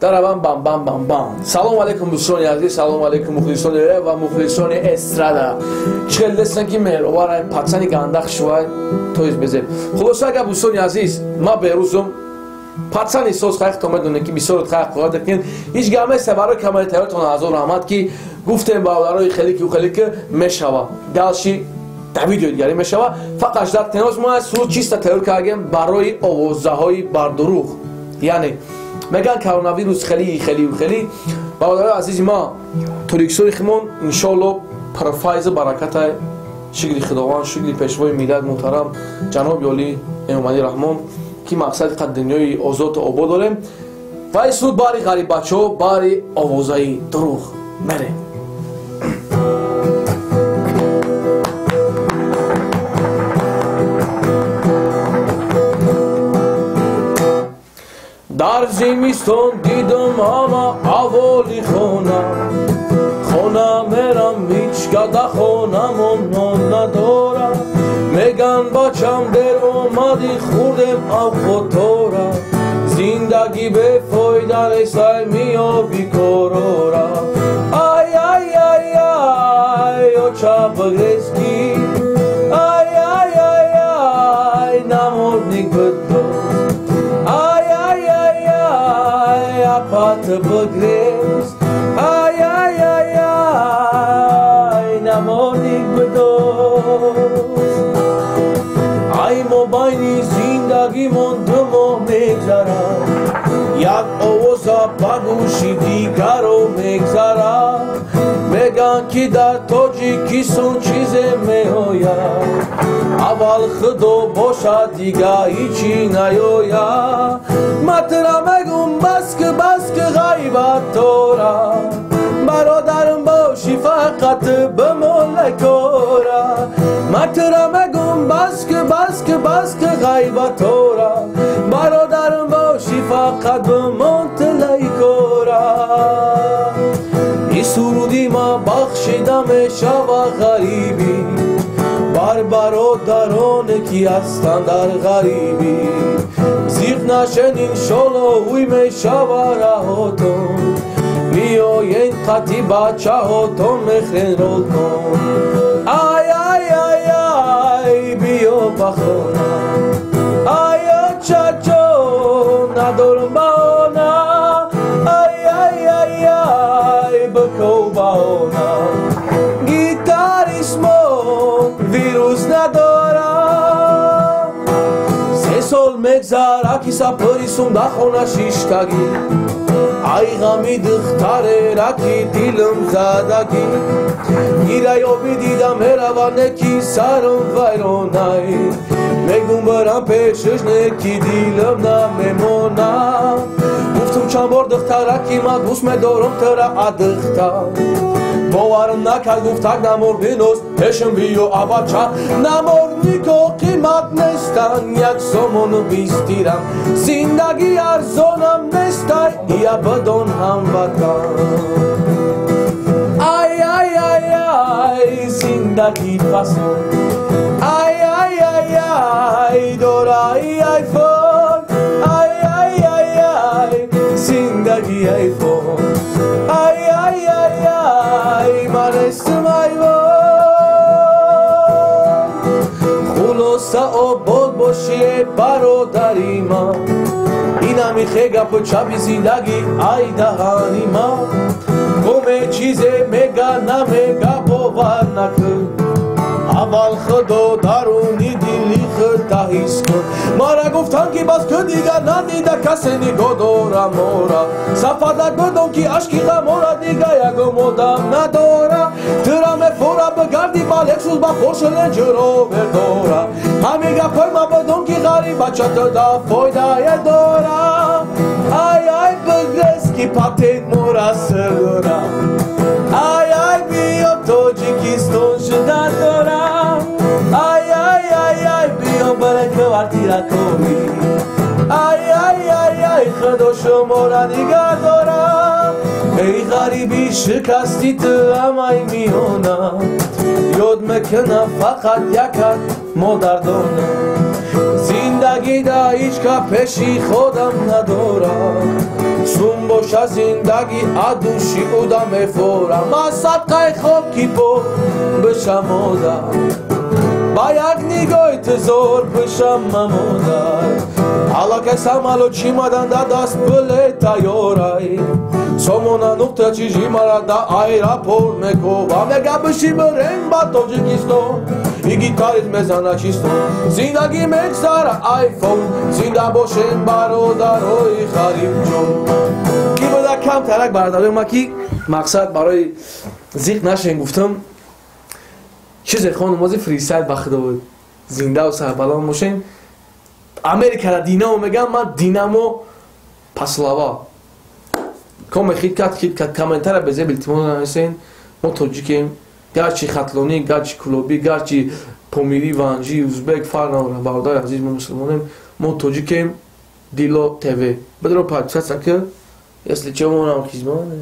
дарабам бам бам бам бам. Салом алейкум дӯстони азиз, салом алейкум мухлисони реп ва мухлисони эстрада. Чхел дестан ки меҳровара пацани гандах шувай тоиз безеб. Хулоса агар дӯстони азиз, ма берӯзум пацани соз хайх то медонем ки бисёр хайх қоят дакин ҳеҷ гаместа барои камаритаётон ҳазор раҳмат ки гуфтем ба авларои хелики ӯ хелики мешава. Далши дар видеои дигари мешава. Фақат ждат тенос мо суд чиста тайёр кардем барои овозаҳои бардуруғ. Яъне меган коронавирус хелі бавадарои азизи ма туриксори химон иншоалло парфайза баракатай шукри худованд шукри пешвои миллат муҳтарам ҷаноби оли эмомалӣ раҳмон ки мақсади қад дунёи озоду обод дорем ва ин суд баъри ғарибачаҳо баъри овозаи дуруғ мерем. дар зимистон дидам ҳама авволи хона мерам ҳеҷ гада хонамон нон надорам меган бачам дер омади хурдем аввотора зиндагӣ бефоида нестай миёби корора ай ай ай ай оча бигрезки ай ай ай ай намордник бидоз Apata bagres, ay ay ay ay, namonik bedoz. Ay mobayni zindagi mondumo megzara, yak ovoza pagushi digaro megzara. Megan ki dar Tojikiston chize mehoya, aval khudo bosha diga hichi nayoya. Matra megum bask غیبت تورا برادرم باشی فقط به ملکورا مترا مگم بس که غیبت تورا برادرم باشی فقط به ملکورا ای سرودی ما بخشیدم شب غریبی بر برادرانی که هستند در غریبی زیغ نشنین شلوغی میشوه رهاتون بیاین قطی بچه هاتون مخرین رول کن آی آی آی آی بیا بخونم آی چچو ندارم بانا آی آی آی آی بکو بانا گیتاریسمون ویروس ندارم سال مگذره که سپریسون در خونه شیشتگی ای غمی دختره را که دیلم زدگی گیره یا بیدیدم هروانه که سرم ویرانه میگم برم پیشش نه که دیلم نمیمونم گفتم چند بار دختره که من دوست میدارم تره دختر باورم نکرد گفت تک نمور بینوز پیشم بیو آبچه نمور نیکو قیمت نیستن یک سومونو بیستیرم زندگی ارزانم نیستای یا بدون هم وطن ای ای ای ای زندگی فسون ای ای ای ای دورای ایفون ای ای ای ای زندگی ایفون ای ای ای ای من اسم ایوان خلاصه آباد باشی برادری من اینا میخه گپ چپی زندگی ای دهانی من گمه چیزه میگه نمیگه باور نکن اول خدا درونی دلی خود تحیز کن ما را گفتن که بس که دیگر ندیده کسی نگاه دارم مورا سفادت بدون که عشقی غمورا دیگه یک مدام نداره ترامه فورا بگردی بالک سوز با خوش لنجرو برداره همه گپای ما بدون که غریب بچه دا فایده داره ای ای بگرس که پتید مورا سر داره ای ای بیا توجیکیستون شدن داره ای ای ای ای بیا برکه ورتی را کنی ای ای ای ای خدا شما را نگه دارم ای غریبی شکستی تو همه میونم یاد میکنم فقط یکت مادردانم زندگی دا هیچ که پیشی خودم ندارم سون باشه زندگی عدوشی بودم افورم من صدقه خاکی پو بشم مادر با یک نگاه تزار بشم مادر حالا که سمالو چی مدن دا دست بله تیارای سامونا نقطه چیزی مرا دا ایراپور میکو و میگه بشی بریم با تاجیکستان ای گیتاریت میزنه چیستان زندگی میگذره آیفون زنده باشیم برادرای خریم جون کی بوده کم ترک برداریم ما کی مقصد برای زیق نشین گفتم چیز خانمازی فریستایل بخدا بود زنده و سربلان باشیم امریکا را دینامو میگم من دینامو پاسلاوا کام خیلی کات کامنتر را بذار بالتماس نمیسین ما توجیکیم گرچه خطلونی گرچه کلوبی گرچه پامیری وانجی ازبک فرق نداره برادر عزیز ما مسلمانیم ما توجیکیم دیلو تیوی بدرو پاک که اصلی چه مونم خیزمانه